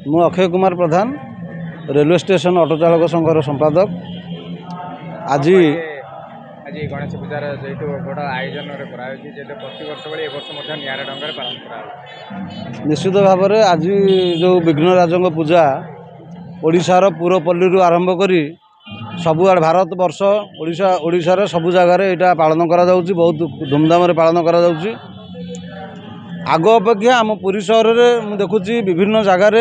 मु अक्षय कुमार प्रधान railway station auto चालक संघर संपादक। आज आज गणेश पूजार जेहेतु बड़ आयोजन प्रति वर्ष भाई वर्ष निरा ढंग से पालन कर निश्चित भाव में आज जो विघ्नराज पूजा ओडिशार पूरपल्ली आरंभ करी सबुआड़ भारत वर्ष ओडिशा सबु जगार यहाँ पालन करा जाउची, बहुत धूमधाम रे पालन करा जाउची। आग अपेक्षा आम पुरी सहर में देखुची विभिन्न जगार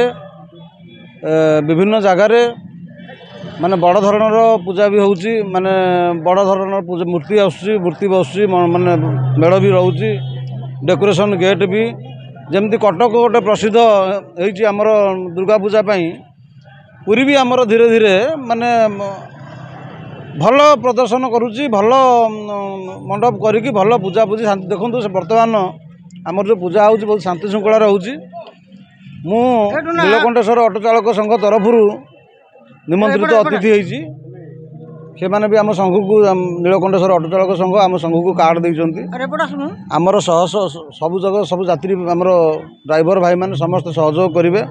माने बड़ धरणर पूजा भी होउची, माने बड़ धरणर पूजा मूर्ति आसुची, मूर्ति बसुची, माने मेढ़ भी रोची, डेकोरेशन गेट भी जमती कटक गोटे प्रसिद्ध होइची आमर दुर्गा पूजा पाई। पुरी भी आमर धीरे धीरे माने भल प्रदर्शन करुची, भल मंडप करिकी भल पूजा पूजी शांति देखु से वर्तमान आमर जो पूजा होउची बहुत शांति श्रृंखला होउची। मु नीलकंठेश्वर ऑटो चालक संघ तरफ निमंत्रित अतिथि होइची, से माने भी आम संघ को नीलकंठेश्वर ऑटो चालक संघ आम संघ को कार्ड देइचंती। आमर सब जगह सब यात्री आमर ड्राइवर भाई माने समस्त सहयोग करिवे।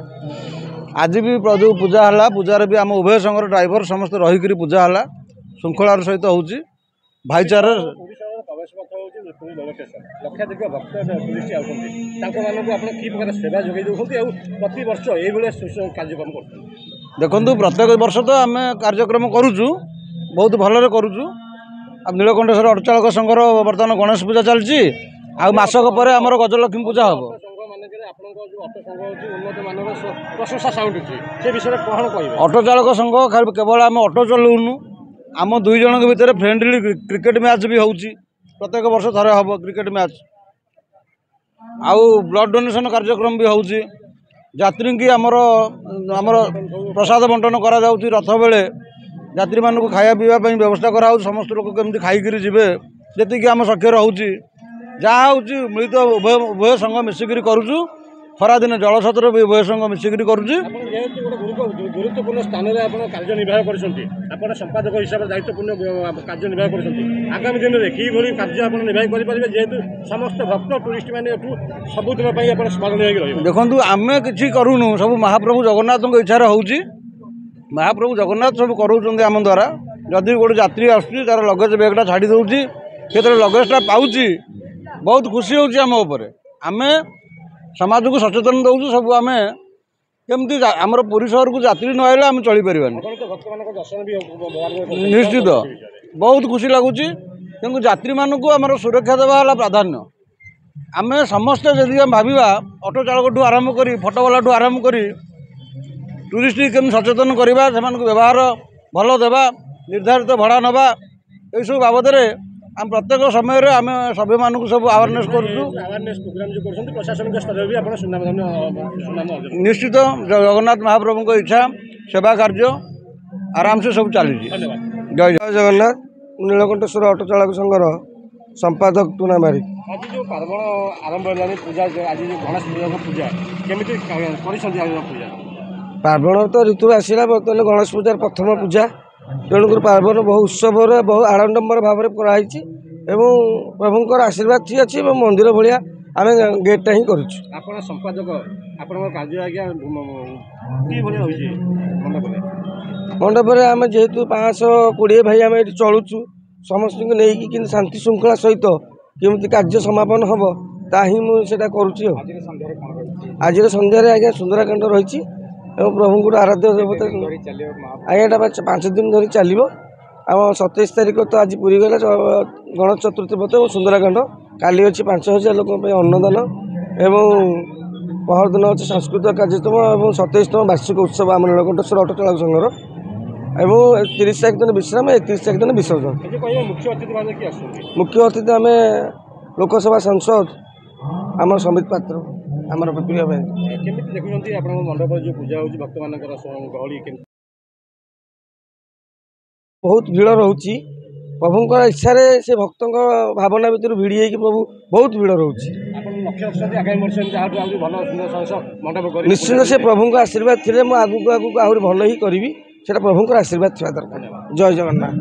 आज भी जो पूजा हला पूजार भी आम उभय संघर ड्राइवर समस्त रहीकरी पूजा हला श्रृंखलार सहित होउची भाईचारा। लक्षाधिक भक्त टूरिस्ट आउट सेवा जोगे प्रति वर्ष ये कार्यक्रम कर देखु प्रत्येक वर्ष तो आम कार्यक्रम करुचु बहुत भलरे करुचु। अब नीलकंठेश्वर ऑटो चालक संघर बर्तमान गणेश पूजा चलती आ मासक पर आमर गजलक्ष्मी पूजा हम ऑटो चालक संघ केवल आम ऑटो चलाऊनु, आम दुई जन भितर फ्रेंडली क्रिकेट मैच भी होउची, प्रत्येक वर्ष थरे हम क्रिकेट मैच आउ ब्लड डोनेशन कार्यक्रम भी होउची। यात्री की आमर प्रसाद बंटन करा जाउची, रथ बेले यात्री मानक खाया पीवा व्यवस्था करा होउची, समस्त लोक केमती खाईकरी जिवे जी आम सख्य होउची जहाँ होउची मिलित उभय संघ मिसिकरी करुचु। खरा दिन जल छत्र भी उभय संघ मिसिकरी करुचु। गुरुत्वपूर्ण स्थान में कार्यनिर्वाह कर संपादक हिसाब से दायित्वपूर्ण कार्यनिर्वाह कर आगामी दिन में कि कार्य आप निर्वाह करेंगे जेहेतु समस्त भक्त टूरिस्ट मैंने सबुदिन स्मरणीय रही। देखु आम कि करूनु सब महाप्रभु जगन्नाथ इच्छार होउची, महाप्रभु जगन्नाथ सब करोचंदी आम द्वारा। जदि गोटे यात्री आसुची तार लगेज बैगटा छाड़ी दउची, केतरे लगेजटा पाउची बहुत खुशी होउची आम ऊपर। आमे समाज को सचेतन दउछु सब आमे केमती आमर पुरी शहर को यात्री न आइले आम चली परिबानी। निश्चित बहुत खुशी लगुची, क्योंकि यात्री मानक आमर सुरक्षा देवा वाला प्राधान्य। आमे समस्त जदि भाविबा ऑटो चालक ठू आरंभ करी फोटोवाला ठू आरंभ करी टूरिस्ट केमती सचेतन करवा, सेमानकु व्यवहार भल देवा, निर्धारित भड़ा नवा, यही सब बाबद आम प्रत्येक समय आम सभ्य मानक सब अवेयरनेस करूँ। निश्चित जगन्नाथ महाप्रभु को इच्छा सेवा कार्य आराम से सब चली। जय जगन्नाथ। नीलकंठेश्वर ऑटो चालक संघर संपादक टूना मारी। आज जो पार्वण आरंभ है पूजा आज जो गणेश पूजा पूजा केमिति पूजा पार्वण तो ऋतु आसला बर्तमान गणेश पूजार प्रथम पूजा, तेणुक पार्वण बहु उत्सव बहु आडम्बर भाव में कराई प्रभुंर आशीर्वाद थी अच्छी मंदिर भाया आम गेटा ही करुँ। संपादक मंडप आम जेहेतु 520 भाई आम ये चलुचु समस्त नहीं कि शांति श्रृंखला सहित केमती कार्य समापन हम ताही मुझे करुँच। आज सन्धार आज्ञा सुंदराकांड रही प्रभु आराध्य देवता आज्ञा 5 दिन धरी चलो। आम 27 तारीख तो आज पूरी गला गणेश चतुर्थी व्रत और सुंदराकांड, काली अच्छी 5000 लोक अन्नदान एवं पहर दिन अच्छे सांस्कृतिक कार्यक्रम और 27तम वार्षिक उत्सव आम नीलकंठेश्वर ऑटो चालक संघर और 30 तारीख दिन विश्राम 31 तारीख दिन विसर्जन। मुख्य अतिथि आम लोकसभा सांसद आम समित पात्र आमर प्रिय भाई। मंडप जो पूजा हो भक्त मान बहुत भीड़ रोची, प्रभुंर इच्छा से भक्त भावना भर भिड़ी प्रभु बहुत भीड़ रोची। निश्चित से प्रभु आशीर्वाद थे आगू आगू आहरी भल ही करी, प्रभुंर आशीर्वाद थी दरकार। जय जगन्नाथ।